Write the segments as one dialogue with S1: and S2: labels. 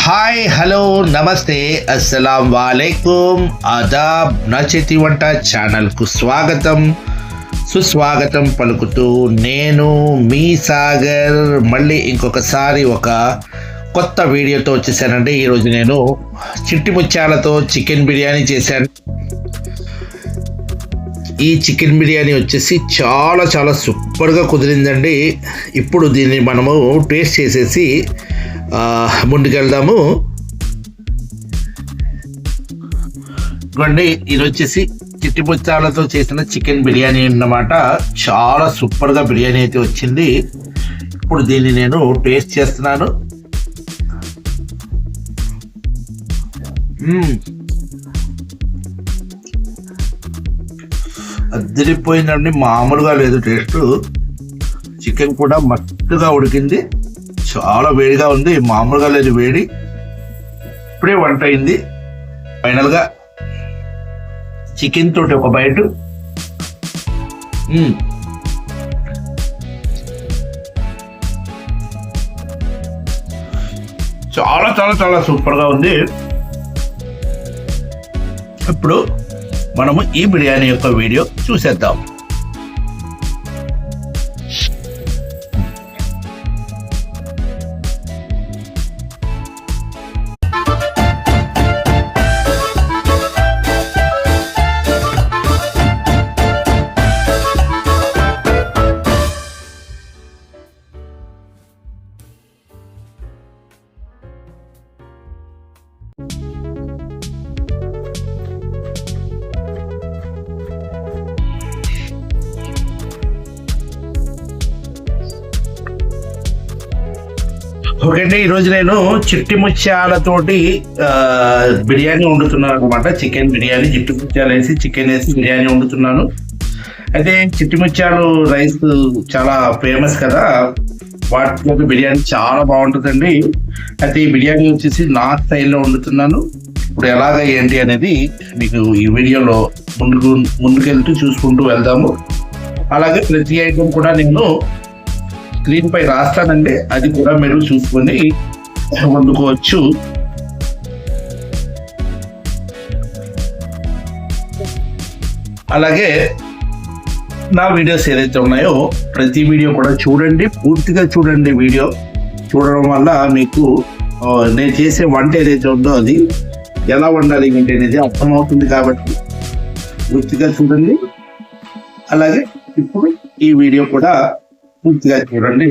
S1: Hi hello నమస్తే అస్సలం వాలేకుమ్ ఆదాబ్. నా చేతి వంట ఛానల్కు స్వాగతం సుస్వాగతం పలుకుతూ నేను మీ సాగర్ మళ్ళీ ఇంకొకసారి ఒక కొత్త వీడియోతో వచ్చేసానండి. ఈరోజు నేను చిట్టి ముత్యాలతో చికెన్ బిర్యానీ చేశాను. ఈ చికెన్ బిర్యానీ వచ్చేసి చాలా చాలా సూపర్గా కుదిరిందండి. ఇప్పుడు దీన్ని మనము టేస్ట్ చేసేసి ముందుకెళ్దాము. ఇవ్వండి, ఇది వచ్చేసి చిట్టి ముత్యాలతో చేసిన చికెన్ బిర్యానీ అన్నమాట. చాలా సూపర్గా బిర్యానీ అయితే వచ్చింది. ఇప్పుడు దీన్ని నేను టేస్ట్ చేస్తున్నాను. అదిరిపోయిందండి, మామూలుగా లేదు టేస్ట్. చికెన్ కూడా మస్తుగా ఉడికింది, చాలా వేడిగా ఉంది, మామూలుగా లేదు వేడి. ఇప్పుడే వంట అయింది. ఫైనల్గా చికెన్ తోటి ఒక బైట్. చాలా చాలా చాలా సూపర్గా ఉంది. ఇప్పుడు మనము ఈ బిర్యానీ యొక్క వీడియో చూసేద్దాం. ఓకే అండి, ఈరోజు నేను చిట్టి ముత్యాలతోటి బిర్యానీ వండుతున్నాను అనమాట. చికెన్ బిర్యానీ, చిట్టి ముత్యాలు వేసి చికెన్ వేసి బిర్యానీ వండుతున్నాను. అయితే చిట్టి ముత్యాలు రైస్ చాలా ఫేమస్ కదా, వాటితో బిర్యానీ చాలా బాగుంటుందండి. అయితే ఈ బిర్యానీ వచ్చేసి నార్త్ స్టైల్లో వండుతున్నాను. ఇప్పుడు ఎలాగ ఏంటి అనేది మీకు ఈ వీడియోలో ముందుకెళ్తూ చూసుకుంటూ వెళ్దాము. అలాగే ప్రతి ఐటమ్ కూడా నేను స్క్రీన్ పై రాస్తానండి, అది కూడా మీరు చూసుకొని వండుకోవచ్చు. అలాగే నా వీడియోస్ ఏదైతే ఉన్నాయో ప్రతి వీడియో కూడా చూడండి, పూర్తిగా చూడండి. వీడియో చూడడం వల్ల మీకు నేను చేసే వంట ఏదైతే ఉందో అది ఎలా వండాలి ఏంటి అనేది అర్థమవుతుంది. కాబట్టి పూర్తిగా చూడండి. అలాగే ఇప్పుడు ఈ వీడియో కూడా పూర్తిగా చూడండి.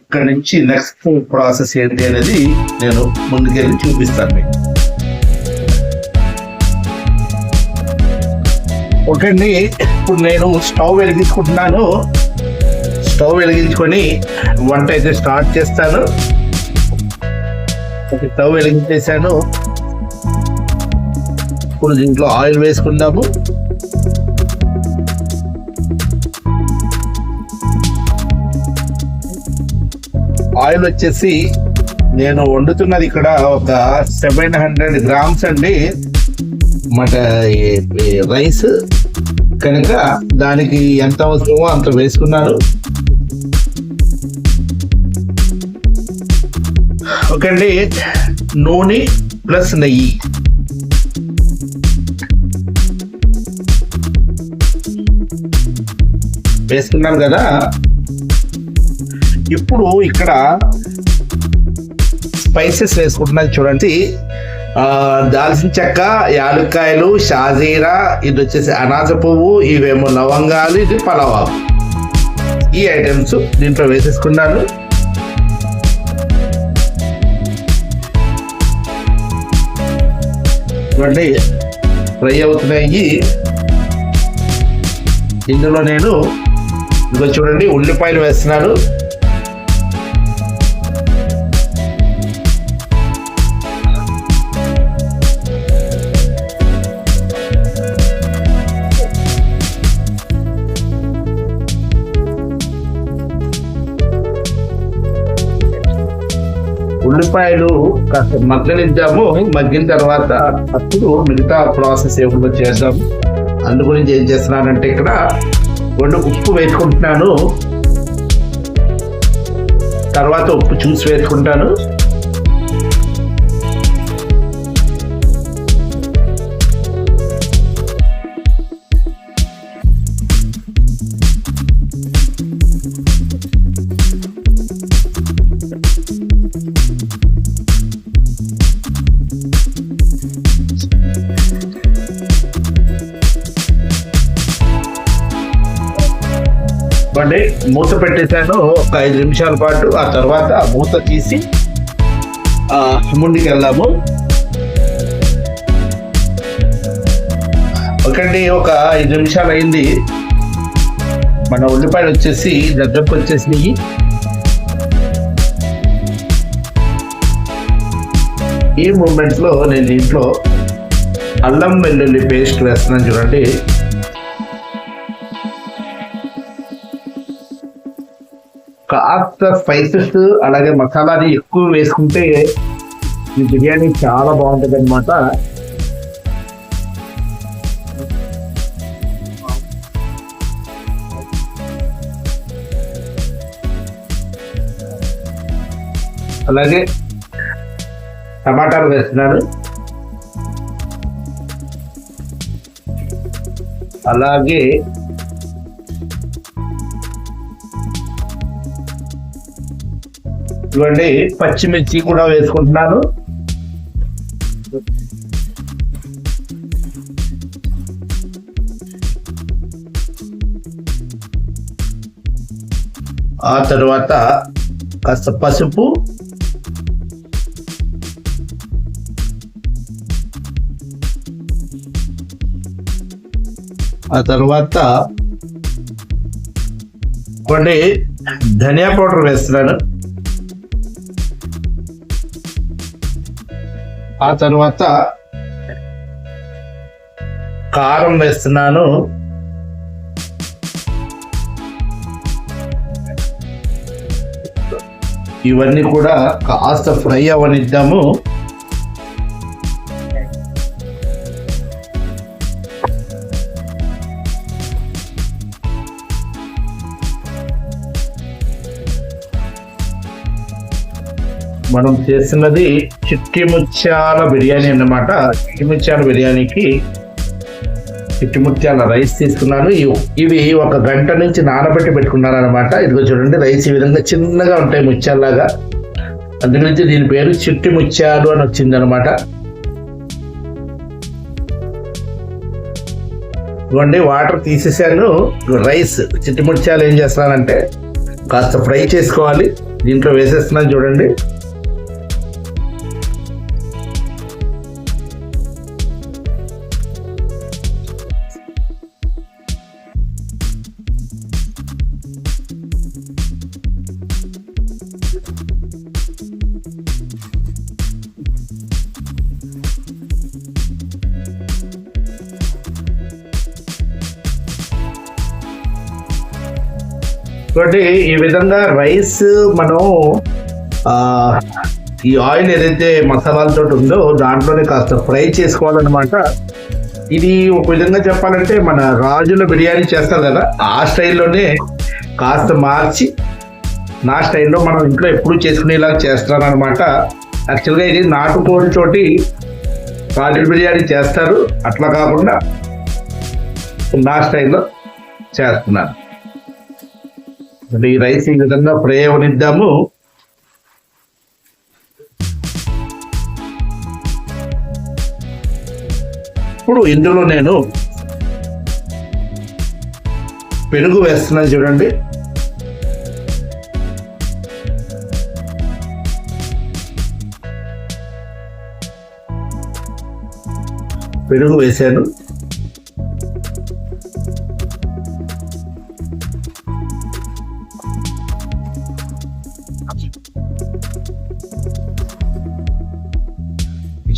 S1: ఇక్కడ నుంచి నెక్స్ట్ ప్రాసెస్ ఏంటి అనేది నేను ముందుకెళ్ళి చూపిస్తాను మీకు. ఓకే అండి, ఇప్పుడు నేను స్టవ్ వెలిగించుకుంటున్నాను. స్టవ్ వెలిగించుకొని వంట అయితే స్టార్ట్ చేస్తాను. స్టవ్ వెలిగించేసాను. ఇప్పుడు దీంట్లో ఆయిల్ వేసుకుందాము. ఆయిల్ వచ్చేసి నేను వండుతున్నది ఇక్కడ ఒక 700 grams అండి రైస్ కనుక దానికి ఎంత అవసరమో అంత వేసుకున్నాను. ఓకే అండి, నూనె ప్లస్ నెయ్యి వేసుకున్నాను కదా. ఇప్పుడు ఇక్కడ స్పైసెస్ వేసుకుంటున్నది చూడండి. దాల్చిన చెక్క, యాలక్కాయలు, షాజీరా, ఇది వచ్చేసి అనాస పువ్వు, ఇవేమో లవంగాలు, ఇది పలవాకు. ఈ ఐటమ్స్ దీంట్లో వేసేసుకున్నాను. చూడండి ఫ్రై అవుతున్నాయి. ఇందులో నేను ఇదిగో చూడండి ఉల్లిపాయలు వేస్తున్నాను. ఉల్లిపాయలు కాస్త మగ్గనిద్దాము. మగ్గిన తర్వాత అప్పుడు మిగతా ప్రాసెస్ ఏమో చేద్దాం. అందు గురించి ఏం చేస్తున్నానంటే ఇక్కడ ఉప్పు వేసుకుంటున్నాను. తర్వాత ఉప్పు చూసి వేసుకుంటాను. అంటే మూత పెట్టేశాను ఒక 5 నిమిషాల పాటు. ఆ తర్వాత మూత తీసి ముందుకు వెళ్దాము. ఒకండి ఒక 5 నిమిషాలు అయింది. మన ఉల్లిపాయలు వచ్చేసి దగ్గరకు వచ్చేసినాయి. ఈ మూమెంట్స్ లో నేను దీంట్లో అల్లం వెల్లుల్లి పేస్ట్ వేస్తున్నాను చూడండి. కాస్త స్పైసెస్ అలాగే మసాలాని ఎక్కువ వేసుకుంటే ఈ బిర్యానీ చాలా బాగుంటుంది అనమాట. అలాగే టమాటాలు వేస్తున్నాను. అలాగే ఇవ్వండి పచ్చిమిర్చి కూడా వేసుకుంటున్నాను. ఆ తర్వాత కాస్త పసుపు, ఆ తర్వాత కొన్ని ధనియా పౌడర్ వేస్తున్నాను. ఆ తర్వాత కారం వేస్తున్నాను. ఇవన్నీ కూడా కాస్త ఫ్రై అవనిద్దాము. మనం చేస్తున్నది చిట్టి ముత్యాల బిర్యానీ అన్నమాట. చిట్టి ముత్యాల బిర్యానీకి చిట్టి ముత్యాల రైస్ తీసుకున్నాను. ఇవి 1 గంట నుంచి నానబెట్టి పెట్టుకున్నాను అనమాట. ఇదిగో చూడండి, రైస్ ఈ విధంగా చిన్నగా ఉంటాయి ముత్యాల్లాగా. అందుగురించి దీని పేరు చిట్టి ముత్యాలు అని వచ్చింది అనమాట. ఇవ్వండి వాటర్ తీసేసాను. రైస్ చిట్టి ముత్యాలు ఏం చేస్తున్నానంటే కాస్త ఫ్రై చేసుకోవాలి. దీంట్లో వేసేస్తున్నాను చూడండి. కాబట్టి ఈ విధంగా రైస్ మనం ఈ ఆయిల్ ఏదైతే మసాలాలతో ఉందో దాంట్లోనే కాస్త ఫ్రై చేసుకోవాలన్నమాట. ఇది ఒక విధంగా చెప్పాలంటే మన రాజుల బిర్యానీ చేస్తారు కదా, ఆ స్టైల్లోనే కాస్త మార్చి నా స్టైల్లో మనం ఇంట్లో ఎప్పుడు చేసుకునేలా చేస్తాను అనమాట. యాక్చువల్గా ఇది నాటుకోడి తోటి రాజుల బిర్యానీ చేస్తారు, అట్లా కాకుండా నా స్టైల్లో చేస్తున్నాను. ఈ రైస్ ఈ విధంగా ఫ్రై అవనిద్దాము. ఇప్పుడు ఇందులో నేను పెరుగు వేస్తున్నాను చూడండి. పెరుగు వేసాను.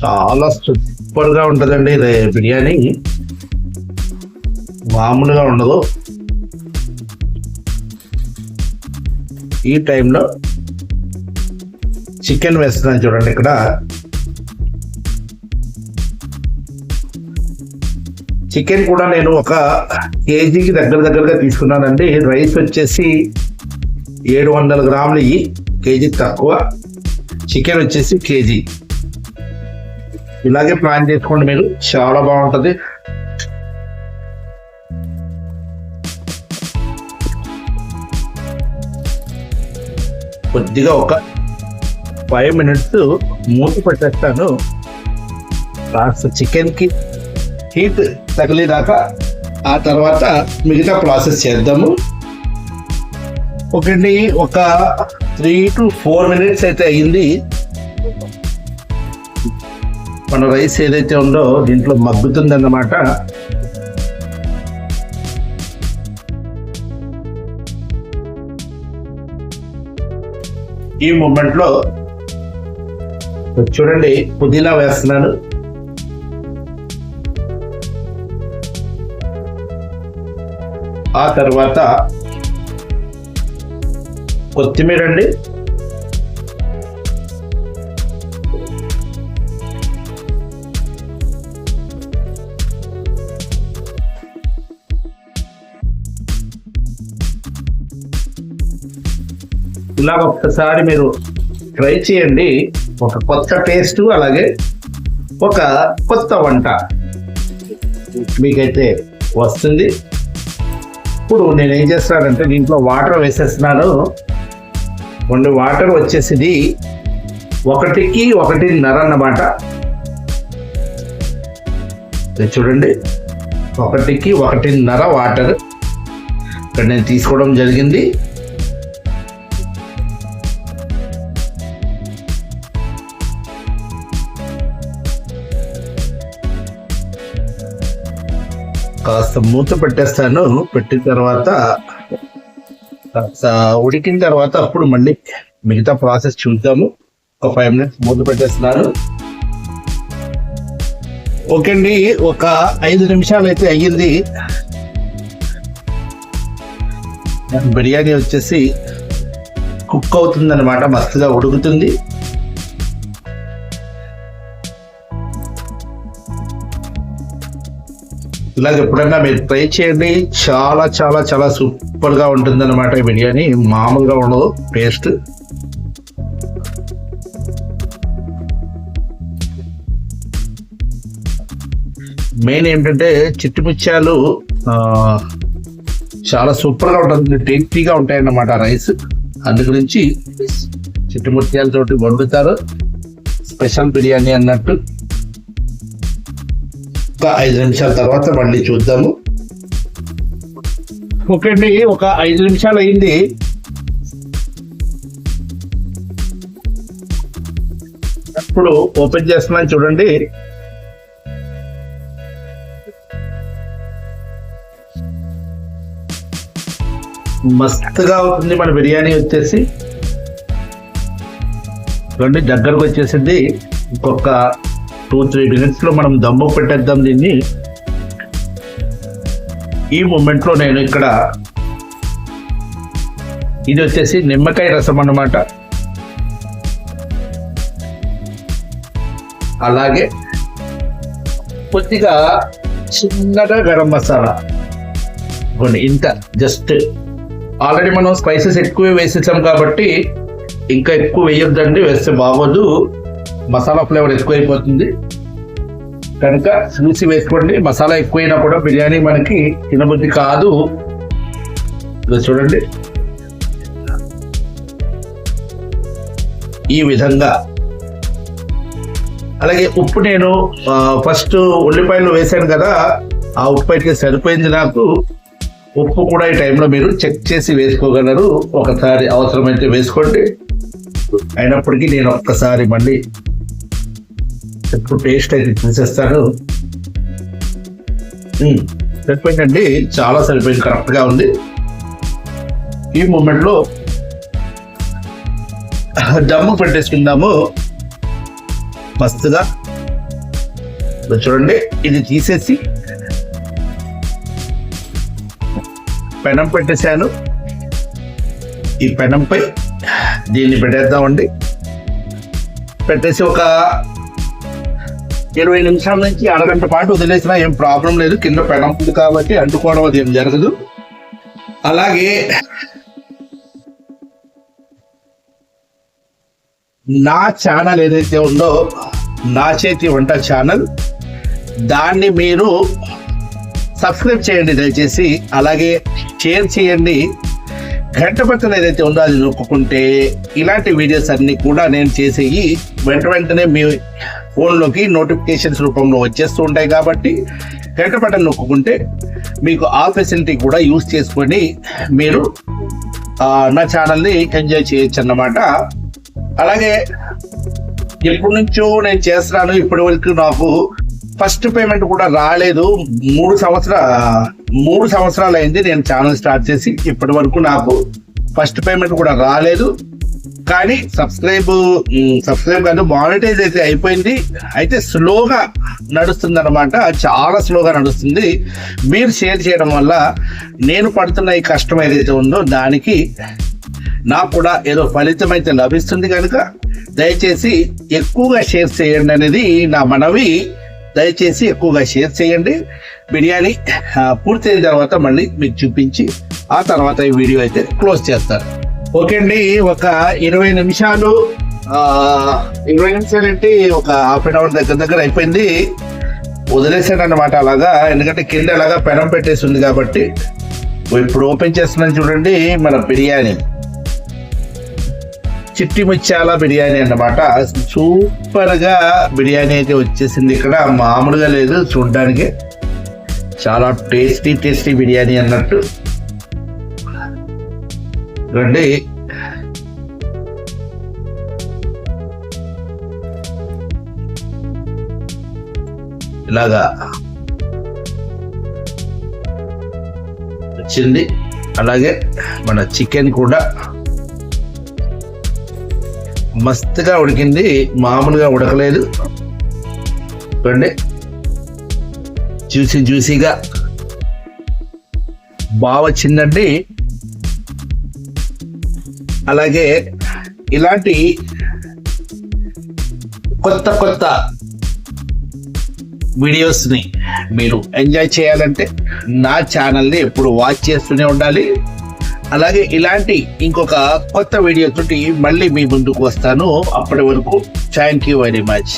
S1: చాలా సూపర్ గా ఉంటుందండి ఇది బిర్యానీ, మామూలుగా ఉండదు. ఈ టైంలో చికెన్ వేస్తున్నాను చూడండి. ఇక్కడ చికెన్ కూడా నేను 1 కేజీకి దగ్గరగా తీసుకున్నానండి. రైస్ వచ్చేసి 700 గ్రాములు, కేజీ తక్కువ. చికెన్ వచ్చేసి కేజీ. ఇలాగే ప్లాన్ చేసుకోండి మీరు, చాలా బాగుంటుంది. కొద్దిగా 1 5 minutes మూత పెట్టేస్తాను. కాస్త చికెన్కి హీట్ తగిలేదాకా, ఆ తర్వాత మిగతా ప్రాసెస్ చేద్దాము. ఒకటి ఒక 3 to 4 minutes అయితే అయ్యింది. మన రైస్ ఏదైతే ఉందో దీంట్లో మగ్గుతుంది అన్నమాట. ఈ మూమెంట్లో చూడండి పుదీనా వేస్తున్నాను. ఆ తర్వాత కొత్తిమీర అండి, ఇలా ఒక్కసారి మీరు ట్రై చేయండి. ఒక కొత్త టేస్ట్, అలాగే ఒక కొత్త వంట మీకైతే వస్తుంది. ఇప్పుడు నేను ఏం చేస్తానంటే దీంట్లో వాటర్ వేసేస్తున్నాను. కొన్ని వాటర్ వచ్చేసి 1కి 1.5 అన్నమాట. చూడండి 1కి 1.5 వాటర్ ఇక్కడ నేను తీసుకోవడం జరిగింది. కాస్త మూత పెట్టేస్తాను. పెట్టిన తర్వాత ఉడికిన తర్వాత అప్పుడు మళ్ళీ మిగతా ప్రాసెస్ చూద్దాము. ఒక 5 minutes మూత పెట్టేస్తున్నాను. ఓకే అండి, ఒక 5 నిమిషాలు అయితే అయ్యింది. బిర్యానీ వచ్చేసి కుక్ అవుతుంది అనమాట, మస్తుగా ఉడుకుతుంది. ఇలాగ ఎప్పుడన్నా మీరు ట్రై చేయండి. చాలా చాలా చాలా సూపర్గా ఉంటుంది అనమాట ఈ బిర్యానీ. మామూలుగా ఉండదు టేస్ట్. మెయిన్ ఏంటంటే చిట్టి ముత్యాలు చాలా సూపర్గా ఉంటుంది, టేస్టీగా ఉంటాయి అన్నమాట రైస్. అందు గురించి చిట్టి ముత్యాలతోటి వండుతారు, స్పెషల్ బిర్యానీ అన్నట్టు. ఒక 5 నిమిషాల తర్వాత మళ్ళీ చూద్దాము. ఓకే అండి, ఒక 5 నిమిషాలు అయింది. ఇప్పుడు ఓపెన్ చేస్తున్నాను చూడండి. మస్తుగా అవుతుంది మన బిర్యానీ వచ్చేసి. చూడండి దగ్గరకు వచ్చేసింది. ఇంకొక 2-3 minutes లో మనం దమ్ము పెట్టేద్దాం దీన్ని. ఈ మూమెంట్ లో నేను ఇక్కడ ఇది వచ్చేసి నిమ్మకాయ రసం అన్నమాట. అలాగే కొద్దిగా చిన్నగా గరం మసాలా కొన్ని, ఇంత జస్ట్. ఆల్రెడీ మనం స్పైసెస్ ఎక్కువ వేసేసాం కాబట్టి ఇంకా ఎక్కువ వేయొద్దండి, వేస్తే బాగోదు, మసాలా ఫ్లేవర్ ఎక్కువైపోతుంది. కనుక చూసి వేసుకోండి. మసాలా ఎక్కువైనా కూడా బిర్యానీ మనకి తినబుద్ధి కాదు. చూడండి ఈ విధంగా. అలాగే ఉప్పు నేను ఫస్ట్ ఉల్లిపాయలు వేసాను కదా, ఆ ఉప్పు అయితే సరిపోయింది నాకు. ఉప్పు కూడా ఈ టైంలో మీరు చెక్ చేసి వేసుకోగలరు. ఒకసారి అవసరమైతే వేసుకోండి. అయినప్పటికీ నేను ఒక్కసారి మళ్ళీ ఇప్పుడు టేస్ట్ అయితే చూసేస్తాను. సరిపోయిందండి, చాలా సరిపోయింది, కరెక్ట్గా ఉంది. ఈ మూమెంట్లో దమ్ము పెట్టేసుకుందాము మస్తుగా. చూడండి ఇది తీసేసి పెనం పెట్టేశాను. ఈ పెనంపై దీన్ని పెట్టేద్దామండి. పెట్టేసి ఒక 20 నిమిషాల నుంచి అరగంట పాటు వదిలేసినా ఏం ప్రాబ్లం లేదు. కింద పెనం ఉంది కాబట్టి అంటుకోవడం అది ఏం జరగదు. అలాగే నా ఛానల్ ఏదైతే ఉందో, నా చేతి వంట ఛానల్, దాన్ని మీరు సబ్స్క్రైబ్ చేయండి దయచేసి. అలాగే షేర్ చేయండి. గంట బటన్ ఏదైతే ఉందో అది నొక్కుంటే ఇలాంటి వీడియోస్ అన్ని కూడా నేను చేసేవి వెంటనే మీ ఫోన్లోకి నోటిఫికేషన్స్ రూపంలో వచ్చేస్తూ ఉంటాయి. కాబట్టి గంట బటన్ నొక్కుంటే మీకు ఆ ఫెసిలిటీ కూడా యూజ్ చేసుకొని మీరు నా ఛానల్ని ఎంజాయ్ చేయొచ్చు అన్నమాట. అలాగే ఎప్పటి నుంచో నేను చేస్తున్నాను, ఇప్పటి వరకు నాకు ఫస్ట్ పేమెంట్ కూడా రాలేదు. 3 సంవత్సరాలు అయింది నేను ఛానల్ స్టార్ట్ చేసి, ఇప్పటి వరకు నాకు ఫస్ట్ పేమెంట్ కూడా రాలేదు. కానీ సబ్స్క్రైబ్ కాదు, మానిటైజ్ అయితే అయిపోయింది. అయితే స్లోగా నడుస్తుంది అనమాట, చాలా స్లోగా నడుస్తుంది. మీరు షేర్ చేయడం వల్ల నేను పడుతున్న ఈ కష్టం ఏదైతే ఉందో దానికి నాకు కూడా ఏదో ఫలితం అయితే లభిస్తుంది. కనుక దయచేసి ఎక్కువగా షేర్ చేయండి అనేది నా మనవి. దయచేసి ఎక్కువగా షేర్ చేయండి. బిర్యానీ పూర్తయిన తర్వాత మళ్ళీ మీకు చూపించి ఆ తర్వాత ఈ వీడియో అయితే క్లోజ్ చేస్తారు. ఓకే అండి, ఒక 20 నిమిషాలు ఏంటి, ఒక హాఫ్ అన్ అవర్ దగ్గర అయిపోయింది. వదిలేసాను అన్నమాట అలాగా, ఎందుకంటే కింద అలాగా పెనం పెట్టేసి ఉంది కాబట్టి. ఇప్పుడు ఓపెన్ చేస్తున్నాను చూడండి, మన బిర్యానీ చిట్టి ముత్యాల బిర్యానీ అన్నమాట. సూపర్ గా బిర్యానీ అయితే వచ్చేసింది. ఇక్కడ మామూలుగా లేదు, చూడడానికి చాలా టేస్టీ బిర్యానీ అన్నట్టు. రండి, ఇలాగా వచ్చింది. అలాగే మన చికెన్ కూడా మస్తుగా ఉడికింది, మామూలుగా ఉడకలేదు. చూడండి, జ్యూసీగా బాగా వచ్చిందండి. అలాగే ఇలాంటి కొత్త వీడియోస్ని మీరు ఎంజాయ్ చేయాలంటే నా ఛానల్ని ఎప్పుడు వాచ్ చేస్తూనే ఉండాలి. అలాగే ఇలాంటి ఇంకొక కొత్త వీడియో తోటి మళ్ళీ మీ ముందుకు వస్తాను. అప్పటి వరకు థ్యాంక్ యూ వెరీ మచ్.